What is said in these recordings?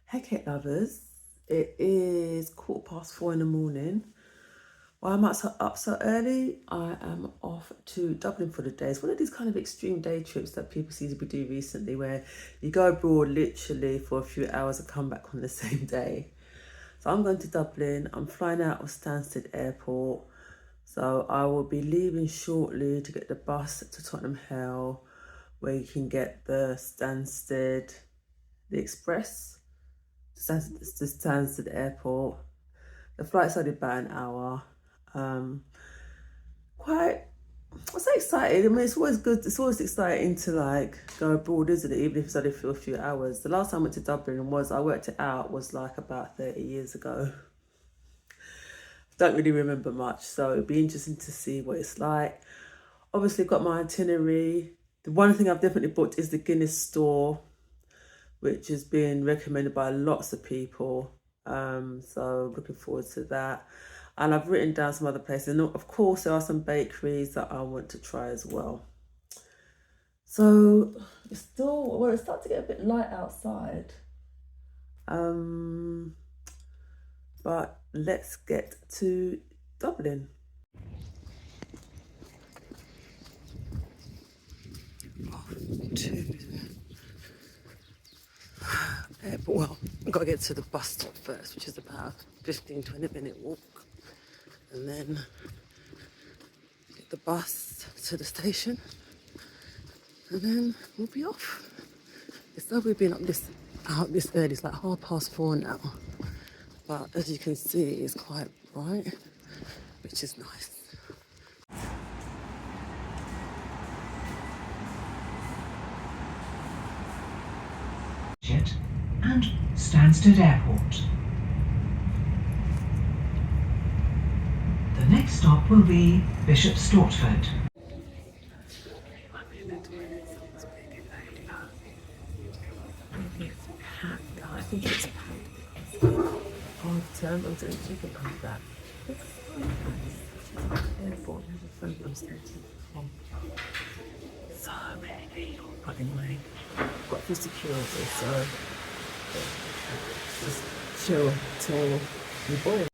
Hey Kate lovers, it is 4:15 in the morning. Why am I up so early? I am off to Dublin for the day. It's one of these kind of extreme day trips that people seem to be doing recently where you go abroad literally for a few hours and come back on the same day. So I'm going to Dublin. I'm flying out of Stansted Airport. So I will be leaving shortly to get the bus to Tottenham Hale where you can get the Express to Stansted Airport. The flight's only about an hour. I'm so excited. I mean, it's always good. It's always exciting to like go abroad, isn't it? Even if it's only for a few hours. The last time I went to Dublin I worked it out, was like about 30 years ago. Don't really remember much, so it'll be interesting to see what it's like. Obviously, got my itinerary. The one thing I've definitely booked is the Guinness store, which has been recommended by lots of people. So looking forward to that. And I've written down some other places. And of course, there are some bakeries that I want to try as well. So it's starting to get a bit light outside. But let's get to Dublin. Off to airport. Well, I've got to get to the bus stop first, which is about 15-20 minute walk. And then get the bus to the station. And then we'll be off. It's though we've been out this early. It's like 4:30 now. But as you can see, it's quite bright, which is nice. And Stansted Airport. The next stop will be Bishop Stortford. I think it's half-term. I'm doing chicken like that. It's so nice. Airport, I have a friend from Stansted. So many people. But anyway, got through security, so just chill till we board.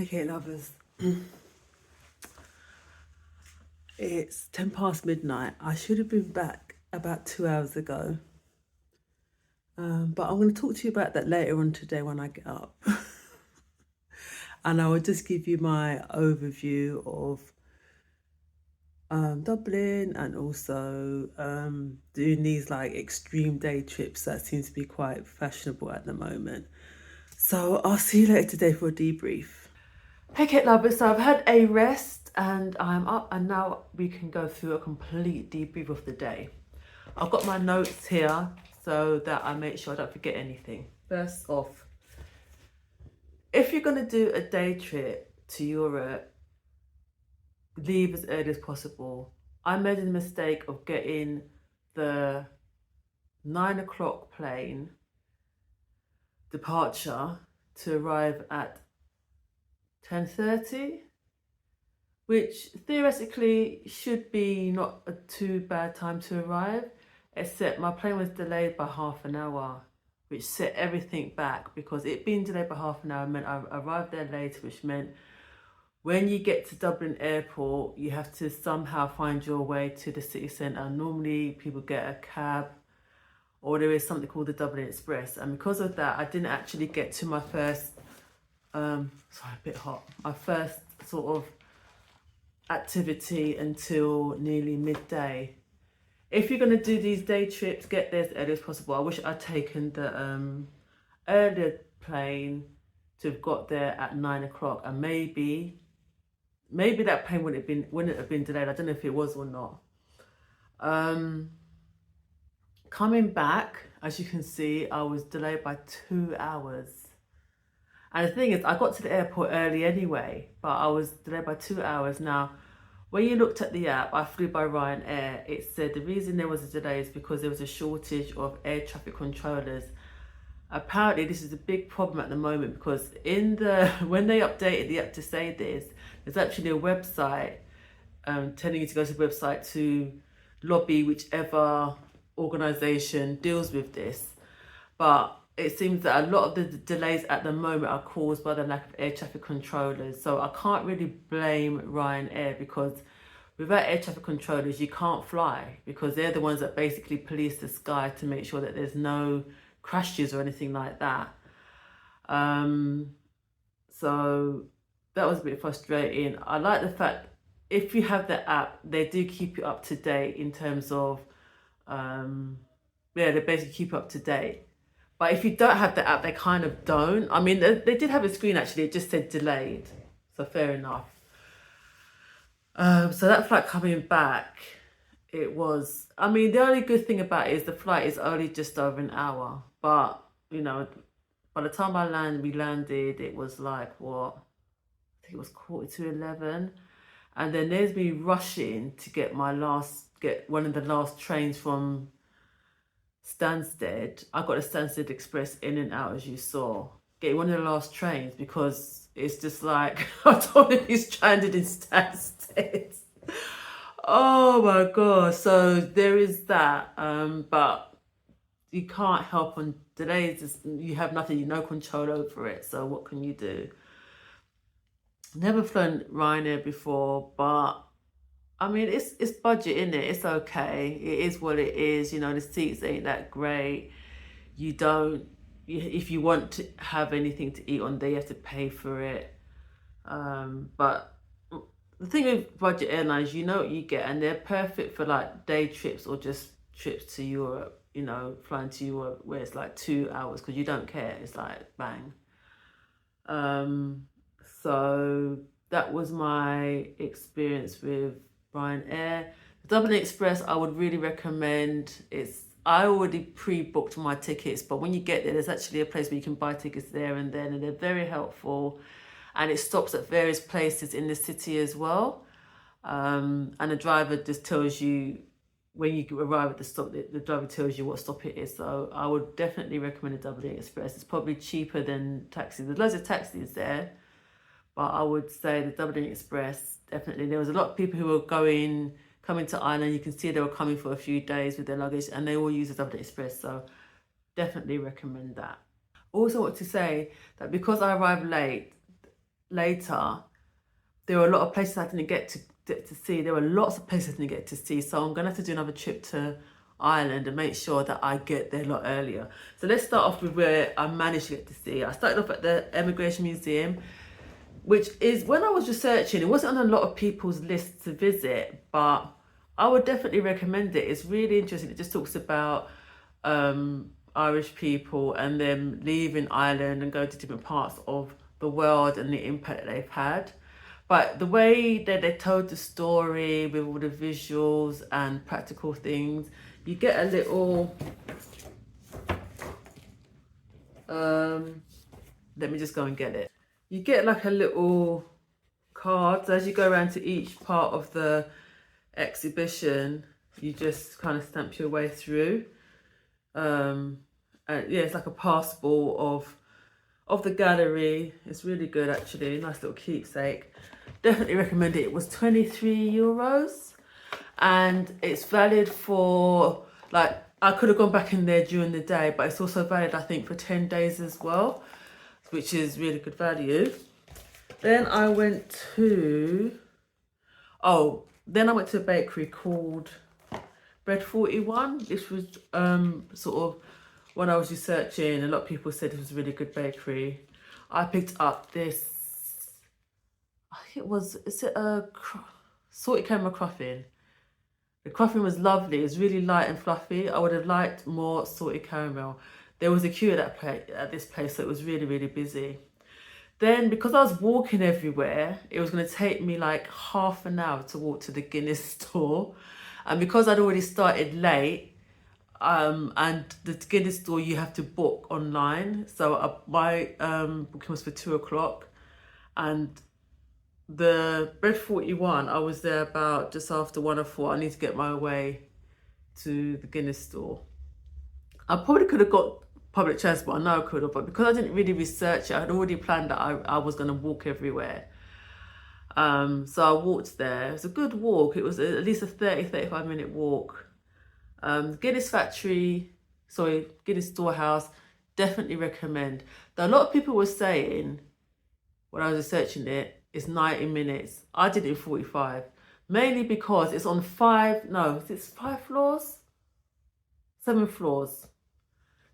Okay, lovers. It's 10 past midnight. I should have been back about 2 hours ago. But I'm going to talk to you about that later on today when I get up. And I will just give you my overview of Dublin, and also doing these like extreme day trips that seems to be quite fashionable at the moment. So I'll see you later today for a debrief. Hey Kate lovers, so I've had a rest and I'm up, and now we can go through a complete debrief of the day. I've got my notes here so that I make sure I don't forget anything. First off, if you're going to do a day trip to Europe, leave as early as possible. I made the mistake of getting the 9 o'clock plane departure to arrive at 10:30, which theoretically should be not a too bad time to arrive, except my plane was delayed by half an hour, which set everything back, because it being delayed by half an hour meant I arrived there late, which meant when you get to Dublin Airport, you have to somehow find your way to the city centre. Normally people get a cab, or there is something called the Dublin Express. And because of that, I didn't actually get to my first, sorry, a bit hot, my first sort of activity until nearly midday. If you're going to do these day trips, get there as early as possible. I wish I'd taken the earlier plane to have got there at 9 o'clock, and maybe that plane wouldn't have been delayed. I don't know if it was or not. Coming back, as you can see, I was delayed by 2 hours. And the thing is, I got to the airport early anyway, but I was delayed by 2 hours. Now, when you looked at the app, I flew by Ryanair, it said the reason there was a delay is because there was a shortage of air traffic controllers. Apparently this is a big problem at the moment, because when they updated the app to say this, there's actually a website telling you to go to the website to lobby whichever organisation deals with this. But it seems that a lot of the delays at the moment are caused by the lack of air traffic controllers. So I can't really blame Ryanair, because without air traffic controllers, you can't fly, because they're the ones that basically police the sky to make sure that there's no crashes or anything like that. So that was a bit frustrating. I like the fact if you have the app, they do keep you up to date in terms of, they basically keep you up to date. But if you don't have the app, they kind of don't. I mean, they did have a screen actually, it just said delayed. So fair enough. So that flight coming back, it was, I mean, the only good thing about it is the flight is only just over an hour. But, you know, by the time we landed, it was like, what? I think it was 11:45. And then there's me rushing to get one of the last trains from Stansted. I got a Stansted Express in and out, as you saw. Getting one of the last trains, because it's just like, I don't know if he's stranded in Stansted. Oh my god. So there is that. But you can't help on delays. You have nothing, no control over it. So what can you do? Never flown Ryanair before, but I mean, it's budget, isn't it? It's okay. It is what it is. You know, the seats ain't that great. If you want to have anything to eat on there, you have to pay for it. But the thing with budget airlines, you know what you get, and they're perfect for like day trips or just trips to Europe, you know, flying to Europe where it's like 2 hours, because you don't care. It's like bang. So that was my experience with Ryanair. The Dublin Express, I would really recommend. I already pre-booked my tickets, but when you get there, there's actually a place where you can buy tickets there and then, and they're very helpful. And it stops at various places in the city as well. And the driver just tells you, when you arrive at the stop, the driver tells you what stop it is. So I would definitely recommend the Dublin Express. It's probably cheaper than taxis. There's loads of taxis there, but I would say the Dublin Express, definitely. There was a lot of people who were coming to Ireland. You can see they were coming for a few days with their luggage, and they all use the Dublin Express. So definitely recommend that. Also want to say that because I arrived late, later, there were a lot of places I didn't get to see. There were lots of places I didn't get to see. So I'm going to have to do another trip to Ireland and make sure that I get there a lot earlier. So let's start off with where I managed to get to see. I started off at the Emigration Museum, which is, when I was researching, it wasn't on a lot of people's lists to visit, but I would definitely recommend it. It's really interesting. It just talks about Irish people and them leaving Ireland and going to different parts of the world and the impact that they've had. But the way that they told the story with all the visuals and practical things, you get a little, let me just go and get it. You get like a little card. So as you go around to each part of the exhibition, you just kind of stamp your way through. And yeah, it's like a passport of the gallery. It's really good, actually. Nice little keepsake. Definitely recommend it. It was €23 and it's valid for, like, I could have gone back in there during the day, but it's also valid, I think, for 10 days as well, which is really good value. Then I went to a bakery called Bread 41. This was sort of, when I was researching, a lot of people said it was a really good bakery. I picked up this, I think it was, is it a salted caramel cruffin? The cruffin was lovely. It was really light and fluffy. I would have liked more salted caramel. There was a queue at this place, so it was really, really busy. Then, because I was walking everywhere, it was going to take me like half an hour to walk to the Guinness store. And because I'd already started late, and the Guinness store, you have to book online. So my booking was for 2:00. And the Bread 41, I was there about just after 1:04. I need to get my way to the Guinness store. I probably could have got public transport, I know I could have, but because I didn't really research it, I had already planned that I was going to walk everywhere. So I walked there. It was a good walk. It was at least a 35 minute walk. Guinness Storehouse, definitely recommend. Though a lot of people were saying, when I was researching it, it's 90 minutes. I did it in 45, mainly because it's on 5 floors? 7 floors.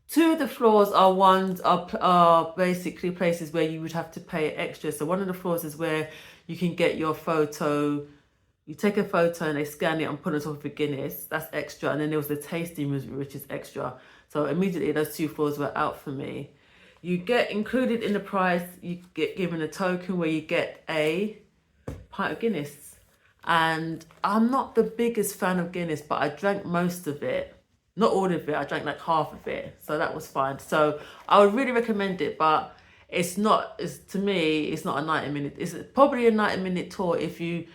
2 of the floors are basically places where you would have to pay extra. So one of the floors is where you can get your photo. You take a photo and they scan it and put it on top of a Guinness. That's extra. And then there was the tasting room, which is extra. So immediately those 2 floors were out for me. You get included in the price, you get given a token where you get a pint of Guinness. And I'm not the biggest fan of Guinness, but I drank most of it. Not all of it, I drank like half of it. So that was fine. So I would really recommend it, but to me, it's not a 90 minute. It's probably a 90-minute tour if you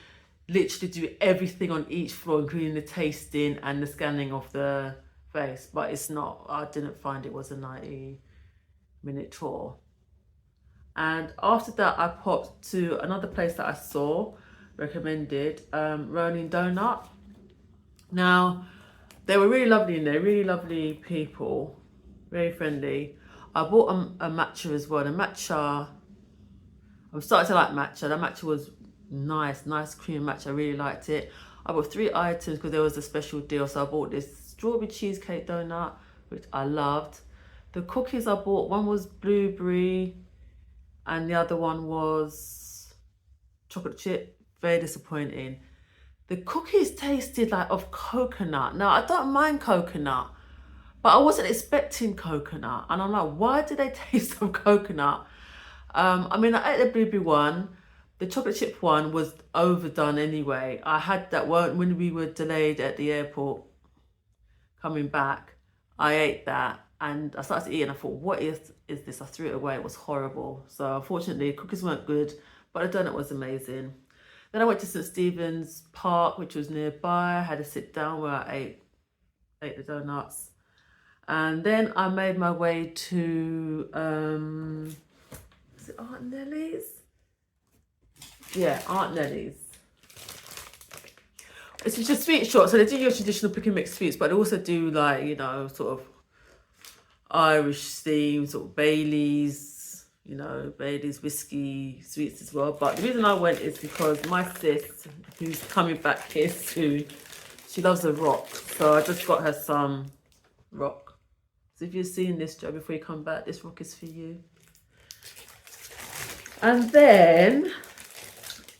literally do everything on each floor, including the tasting and the scanning of the face. But it's not, I didn't find it was a 90-minute tour. And after that, I popped to another place that I saw, recommended, Rolling Donut. Now, they were really lovely in there, really lovely people, very friendly. I bought a matcha as well. The matcha, I'm starting to like matcha. The matcha was nice cream matcha. I really liked it. I bought 3 items because there was a special deal. So I bought this strawberry cheesecake donut, which I loved. The cookies I bought, one was blueberry and the other one was chocolate chip. Very disappointing. The cookies tasted like of coconut. Now, I don't mind coconut, but I wasn't expecting coconut. And I'm like, why do they taste of coconut? I mean, I ate the blueberry one. The chocolate chip one was overdone anyway. I had that one when we were delayed at the airport coming back. I ate that and I started to eat and I thought, what is this? I threw it away. It was horrible. So unfortunately, cookies weren't good, but the donut was amazing. Then I went to St. Stephen's Park, which was nearby. I had to sit down where I ate the donuts. And then I made my way to, is it Aunt Nellies? Yeah, Aunt Nellies. It's just a sweet shop. So they do your traditional pick and mix sweets, but they also do like, you know, sort of Irish themed, sort of Baileys, you know, Bailey's whiskey sweets as well. But the reason I went is because my sis, who's coming back here soon, she loves the rock. So I just got her some rock. So if you're seeing this, Joe, before you come back, this rock is for you. And then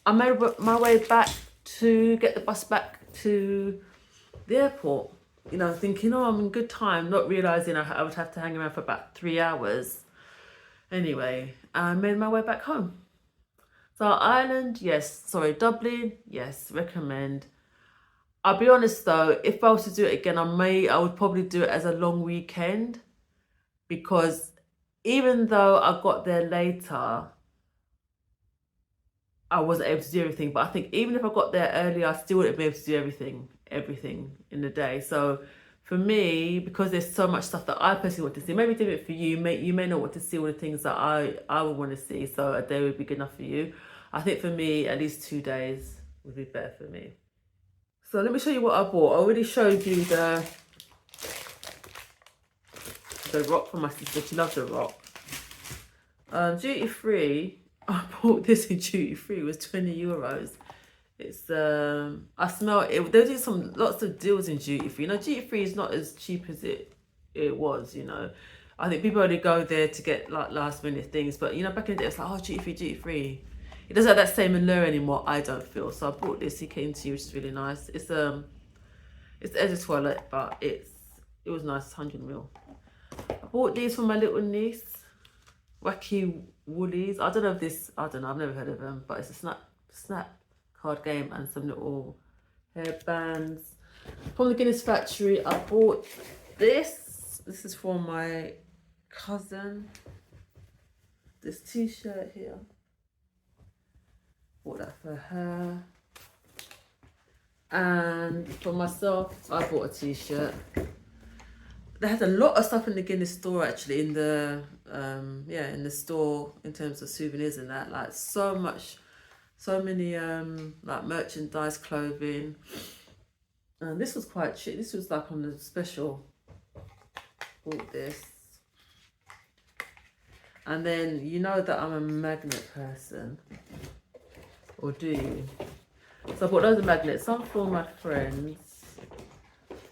I made my way back to get the bus back to the airport. You know, thinking, oh, I'm in good time, not realising I would have to hang around for about 3 hours. Anyway, I made my way back home. So Ireland, yes. Sorry, Dublin, yes, recommend. I'll be honest though, if I was to do it again, I would probably do it as a long weekend, because even though I got there later, I wasn't able to do everything. But I think even if I got there earlier, I still wouldn't be able to do everything in the day. So for me, because there's so much stuff that I personally want to see, maybe different for you. You may not want to see all the things that I would want to see. So a day would be good enough for you. I think for me, at least 2 days would be better for me. So let me show you what I bought. I already showed you the rock for my sister. She loves the rock. Duty free. I bought this in duty free. It was €20. It's I smell it. They're doing lots of deals in duty free. You know, duty free is not as cheap as it was. You know, I think people only go there to get like last minute things. But you know, back in the day, it's like, oh, duty free. It doesn't have that same allure anymore, I don't feel. So I bought this. It came to you, which is really nice. It's the edge of toilet, but it was nice. It's 100ml. I bought these for my little niece. Wacky Woolies. I don't know. I've never heard of them, but it's a snap card game and some little hairbands. From the Guinness factory, I bought this. This is for my cousin. This t-shirt here. Bought that for her. And for myself, I bought a t-shirt. They had a lot of stuff in the Guinness store actually, in the store, in terms of souvenirs and that, like so many like merchandise, clothing. And this was quite cheap. This was like on the special. Bought this. And then you know that I'm a magnet person. Or do you? So I bought loads of magnets. Some for my friends.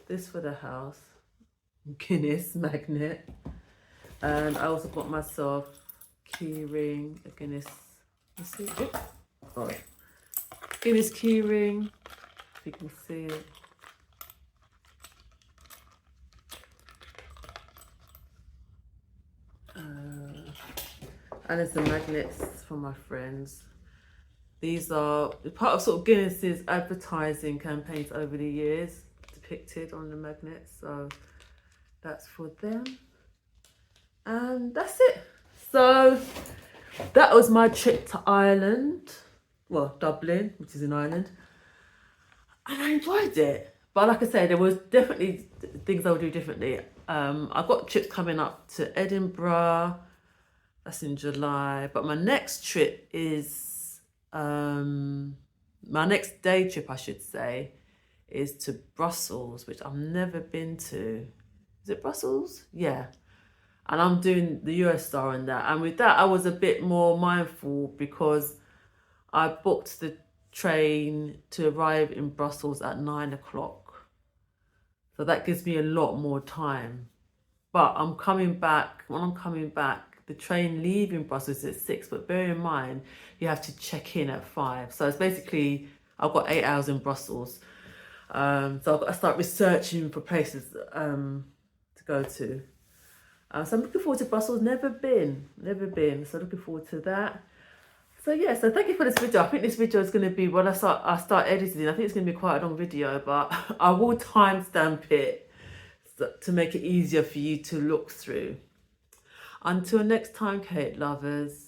This for the house. Guinness magnet. And I also bought myself key ring. A Guinness. Let's see. Sorry. Guinness key ring. If you can see it. And there's the magnets for my friends. These are part of sort of Guinness's advertising campaigns over the years, depicted on the magnets. So that's for them. And that's it. So that was my trip to Ireland. Well, Dublin, which is in Ireland. And I enjoyed it. But like I said, there was definitely things I would do differently. I've got trips coming up to Edinburgh. That's in July. But my next trip is, my next day trip, I should say, is to Brussels, which I've never been to. Is it Brussels? Yeah. And I'm doing the Eurostar and that. And with that, I was a bit more mindful because I booked the train to arrive in Brussels at 9 o'clock. So that gives me a lot more time. But I'm coming back, when I'm coming back, the train leaving Brussels is at 6, but bear in mind, you have to check in at 5. So it's basically, I've got 8 hours in Brussels. So I've got to start researching for places to go to. So I'm looking forward to Brussels. Never been. So looking forward to that. So yeah, so thank you for this video. I think this video is going to be, when I start editing, I think it's going to be quite a long video, but I will timestamp it to make it easier for you to look through. Until next time, Kate lovers,